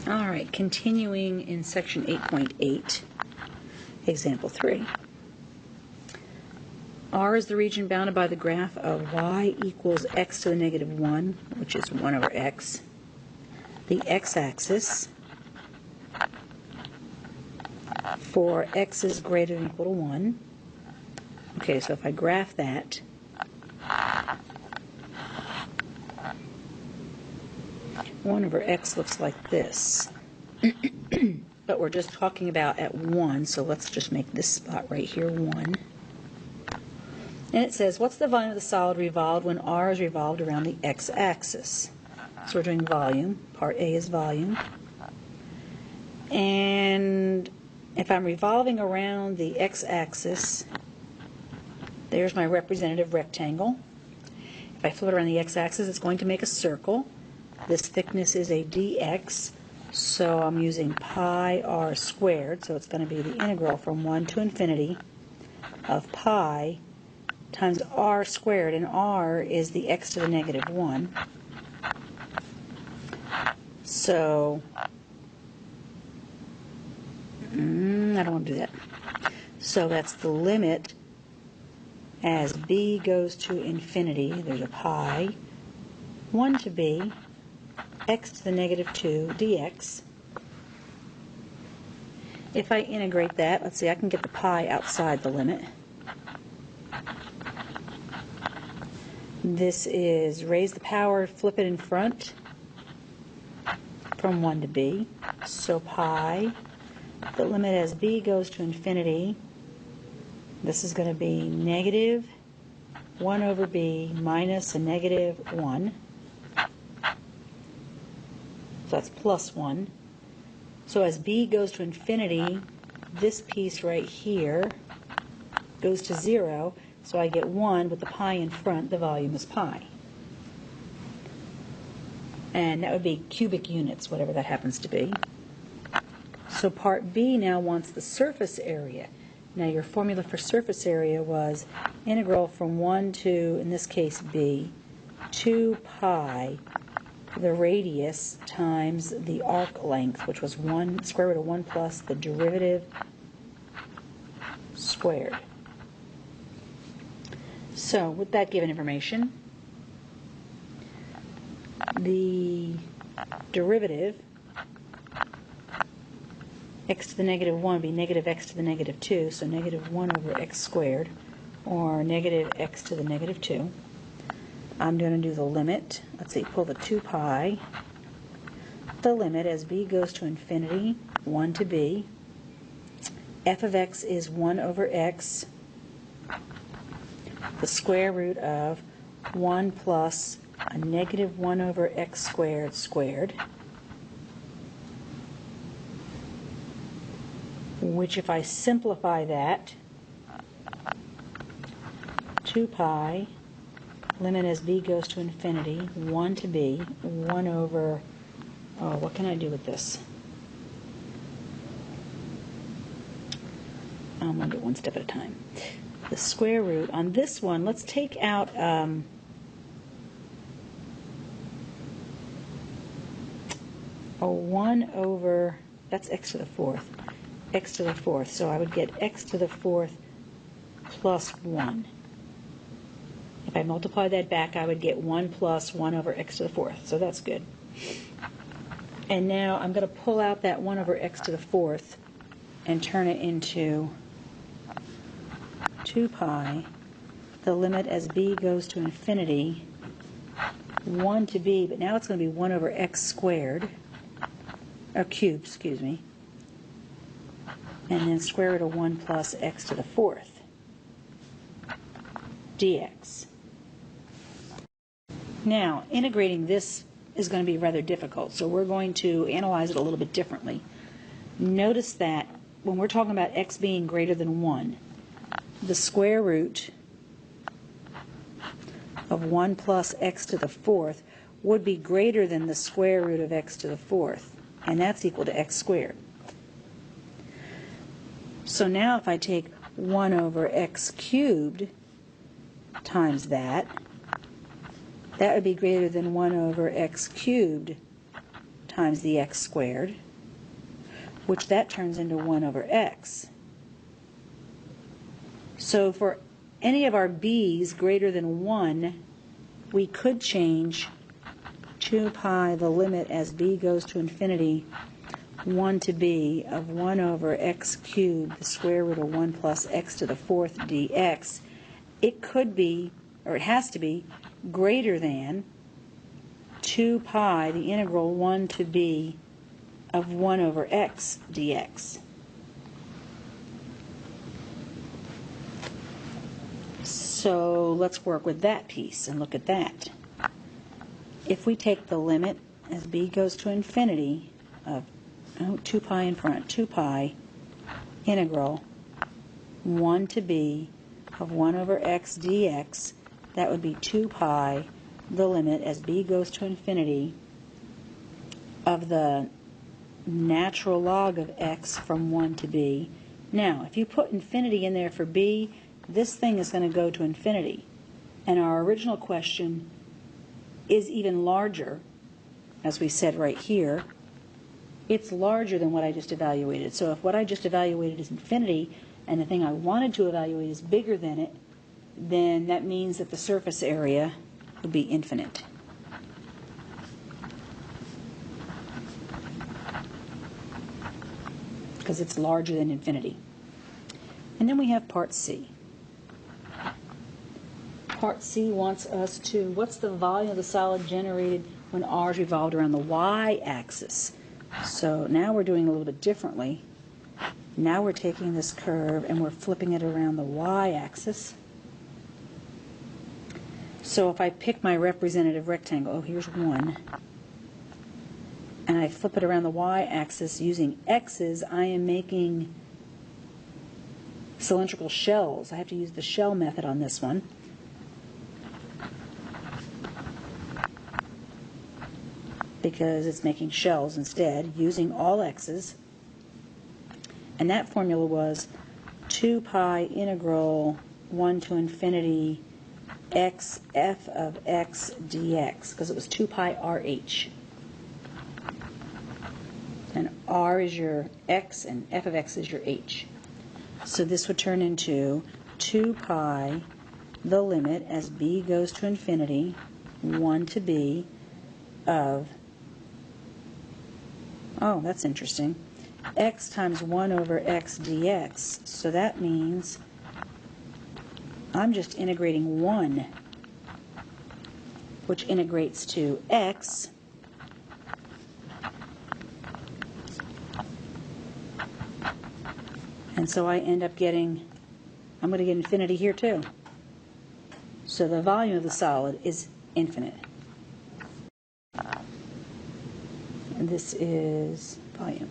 All right, continuing in section 8.8, example 3. R is the region bounded by the graph of y equals x to the negative 1, which is 1 over x. The x-axis for x is greater than or equal to 1. Okay, so if I graph that, one over x looks like this. But we're just talking about at 1, so let's just make this spot right here 1. And it says, what's the volume of the solid revolved when R is revolved around the x-axis? So we're doing volume. Part A is volume. And if I'm revolving around the x-axis, there's my representative rectangle. If I flip it around the x-axis, it's going to make a circle. This thickness is a dx, so I'm using pi r squared, so it's going to be the integral from 1 to infinity of pi times r squared, and r is the x to the negative 1. So, I don't want to do that. So that's the limit as b goes to infinity. There's a pi, 1 to b, x to the negative 2 dx. If I integrate that, let's see, I can get the pi outside the limit. This is raise the power, flip it in front from 1 to b. So pi, the limit as b goes to infinity, this is going to be negative 1 over b minus a negative 1. So that's plus 1. So as b goes to infinity, this piece right here goes to 0. So I get 1 with the pi in front. The volume is pi. And that would be cubic units, whatever that happens to be. So part B now wants the surface area. Now your formula for surface area was integral from 1 to, in this case, b, 2 pi, the radius times the arc length, which was 1, square root of 1 plus the derivative squared. So with that given information, the derivative, x to the negative 1 would be negative x to the negative 2, so negative 1 over x squared, or negative x to the negative 2. I'm going to do the limit. Let's see, pull the 2 pi. The limit as b goes to infinity, 1 to b. F of x is 1 over x. The square root of 1 plus a negative 1 over x squared squared, which if I simplify that, 2 pi, limit as b goes to infinity, 1 to b, 1 over, oh, what can I do with this? I'm going to do it one step at a time. The square root, on this one, let's take out a 1 over, that's x to the 4th, x to the 4th, so I would get x to the 4th plus 1. If I multiply that back, I would get 1 plus 1 over x to the 4th, so that's good. And now I'm going to pull out that 1 over x to the 4th and turn it into 2 pi, the limit as b goes to infinity, 1 to b, but now it's going to be 1 over x squared, or cubed, excuse me, and then square root of 1 plus x to the 4th dx. Now, integrating this is going to be rather difficult, so we're going to analyze it a little bit differently. Notice that when we're talking about x being greater than 1, the square root of 1 plus x to the 4th would be greater than the square root of x to the 4th, and that's equal to x squared. So now if I take 1 over x cubed times that would be greater than 1 over x cubed times the x squared, which that turns into 1 over x. So for any of our b's greater than 1, we could change 2 pi, the limit as b goes to infinity, 1 to b of 1 over x cubed, the square root of 1 plus x to the 4th dx. It could be, or it has to be, greater than 2 pi, the integral 1 to b of 1 over x dx. So let's work with that piece and look at that. If we take the limit as b goes to infinity of 2 pi in front, 2 pi integral 1 to b of 1 over x dx, that would be 2 pi, the limit as b goes to infinity of the natural log of x from 1 to b. Now, if you put infinity in there for b, this thing is going to go to infinity. And our original question is even larger, as we said right here. It's larger than what I just evaluated. So if what I just evaluated is infinity, and the thing I wanted to evaluate is bigger than it, then that means that the surface area will be infinite. Because it's larger than infinity. And then we have part C. Part C wants us to, what's the volume of the solid generated when r is revolved around the y-axis? So now we're doing a little bit differently. Now we're taking this curve and we're flipping it around the y-axis. So if I pick my representative rectangle, oh, here's one, and I flip it around the y-axis using x's, I am making cylindrical shells. I have to use the shell method on this one. Because it's making shells instead, using all x's. And that formula was 2 pi integral 1 to infinity x f of x dx, because it was 2 pi rh. And r is your x and f of x is your h. So this would turn into 2 pi, the limit as b goes to infinity, 1 to b of, oh, that's interesting, x times 1 over x dx. So that means I'm just integrating 1, which integrates to x, and so I end up getting, I'm going to get infinity here too. So the volume of the solid is infinite. And this is volume.